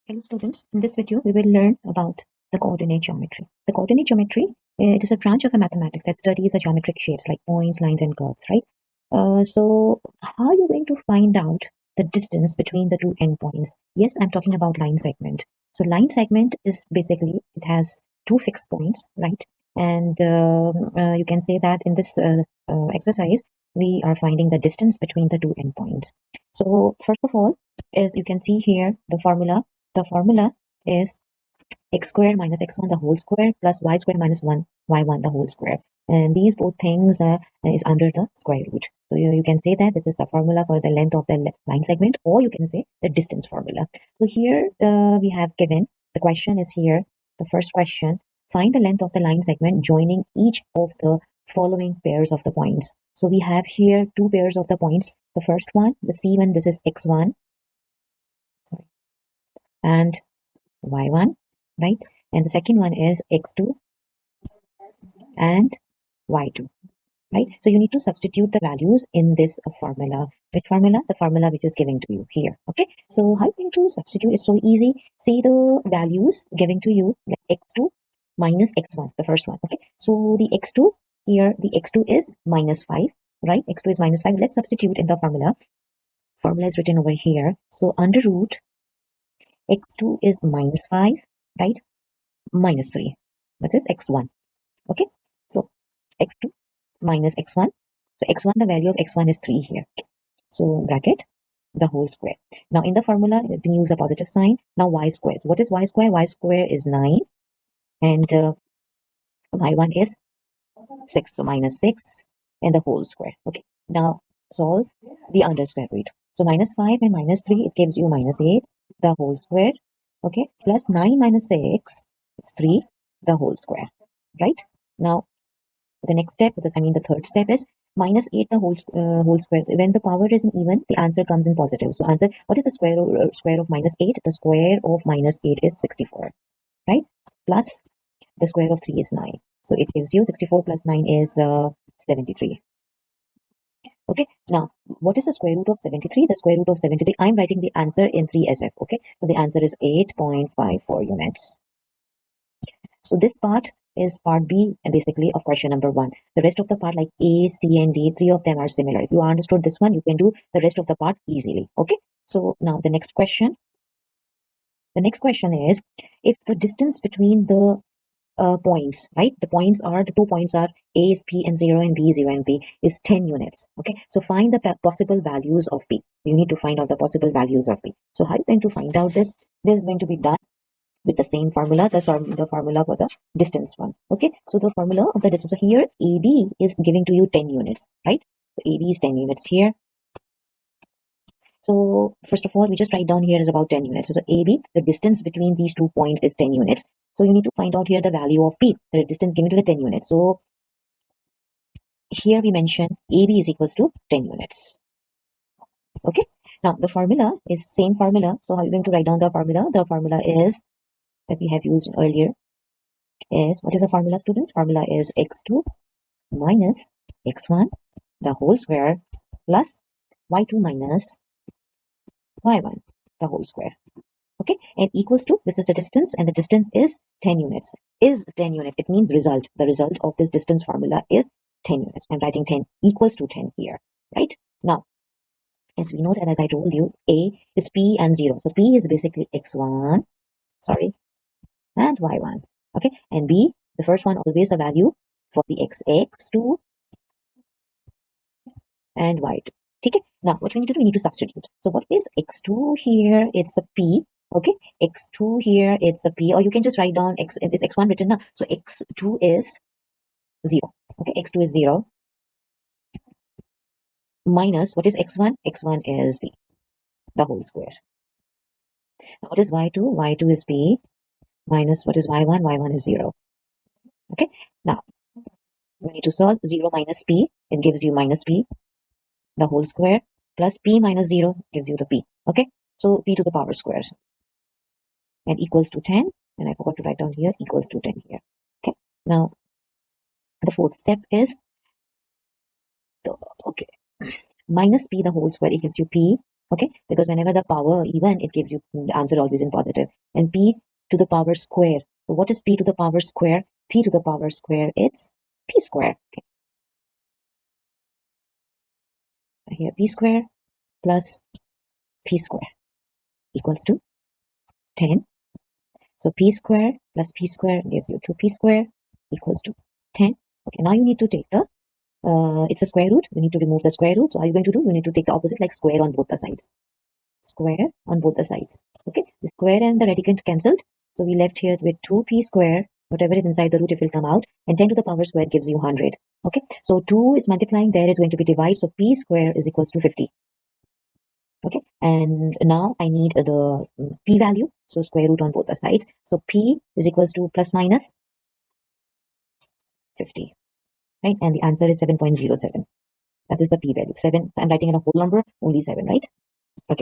Hello students, in this video we will learn about the coordinate geometry. The coordinate geometry, it is a branch of a mathematics that studies the geometric shapes like points, lines and curves, right? So how are you going to find out the distance between the two endpoints? Yes, I'm talking about line segment. So line segment is basically, it has two fixed points, right? And you can say that in this exercise, we are finding the distance between the two endpoints. So first of all, as you can see here, the formula is x squared minus x1 the whole square plus y squared minus 1 y1 the whole square. And these both things is under the square root. So you can say that this is the formula for the length of the line segment, or you can say the distance formula. So here we have given, the question is here, the first question, find the length of the line segment joining each of the following pairs of the points. So we have here two pairs of the points. The first one, the C1, this is x1, sorry, and y1, right? And the second one is x2 and y2, right? So you need to substitute the values in this formula. Which formula? The formula which is given to you here. Okay, so how you going to substitute? It's so easy. See the values given to you, like x2 minus x1, the first one. Okay, so the x2 here, the x2 is minus 5, right? X2 is minus 5. Let's substitute in the formula. Formula is written over here. So under root x2 is minus 5, right? Minus 3, that is x1. Okay, so x2 minus x1. So x1, the value of x1 is 3 here. So bracket the whole square. Now in the formula, you can use a positive sign. Now y square. What is y square? Y square is 9 and y1 is 6. So minus 6 and the whole square. Okay, now solve the under square root. So minus 5 and minus 3, it gives you minus 8 the whole square. Okay, plus 9 minus 6, it's 3 the whole square, right? Now the next step, the third step is minus 8 the whole square. When the power is an even, the answer comes in positive. So answer, what is the square of minus 8? The square of minus 8 is 64, right? Plus the square of 3 is 9. So it gives you 64 plus 9 is 73. Okay, now what is the square root of 73? The square root of 73, I'm writing the answer in 3SF. Okay, so the answer is 8.54 units. So this part is part B basically of question number 1. The rest of the part like A, C and D, 3 of them are similar. If you understood this one, you can do the rest of the part easily. Okay, so now the next question. The next question is, if the distance between the points, right? The two points are A is P and 0 and B is 0 and B is 10 units. Okay, so find the possible values of P. You need to find out the possible values of P. So how are you going to find out this? This is going to be done with the same formula, the formula for the distance one. Okay, so the formula of the distance, so here AB is giving to you 10 units, right? So AB is 10 units here. So first of all, we just write down here is about 10 units. So the AB, the distance between these 2 points is 10 units. So you need to find out here the value of P, the distance given to the 10 units. So here we mention AB is equals to 10 units. Okay, now the formula is same formula. So how are you going to write down the formula? The formula is that we have used earlier is, what is the formula, students? Formula is x2 minus x1 the whole square plus y2 minus y1 the whole square. Okay, and equals to, this is the distance and the distance is 10 units. Is 10 units, it means result. The result of this distance formula is 10 units. I'm writing 10 equals to 10 here, right? Now, as we know that, as I told you, A is P and 0. So P is basically x1, sorry, and y1. Okay, and B, the first one, always a value for the x2 and y2. Okay, now what we need to do, we need to substitute. So what is x2 here? It's a P. Okay, x2 here, it's a P, or you can just write down x, is x1 written now. So x2 is 0. Okay, x2 is 0 minus, what is x1? X1 is P, the whole square. Now what is y2? Y2 is P minus, what is y1? Y1 is 0. Okay, now we need to solve 0 minus P, it gives you minus P, the whole square, plus P minus 0 gives you the P. Okay, so P to the power square and equals to 10, and I forgot to write down here equals to 10 here. Okay, now the fourth step is the, okay, minus P the whole square, it gives you P Okay, because whenever the power even, it gives you the answer always in positive. And p to the power square. So what is p to the power square? P to the power square, it's p square. Okay. Here p square plus p square equals to 10. So p square plus p square gives you 2p square equals to 10. Okay, now you need to take the it's a square root. You need to remove the square root. So how are you going to do? You need to take the opposite, like square on both the sides. Square on both the sides. Okay, the square and the radicand cancelled. So we left here with 2p square. Whatever is inside the root, it will come out. And 10 to the power square gives you 100. Okay, so 2 is multiplying, there is going to be divide. So p square is equals to 50. Okay, and now I need the p value. So square root on both the sides. So p is equals to plus minus 50. Right, and the answer is 7.07. That is the p value. 7. I'm writing in a whole number, only 7, right? Okay.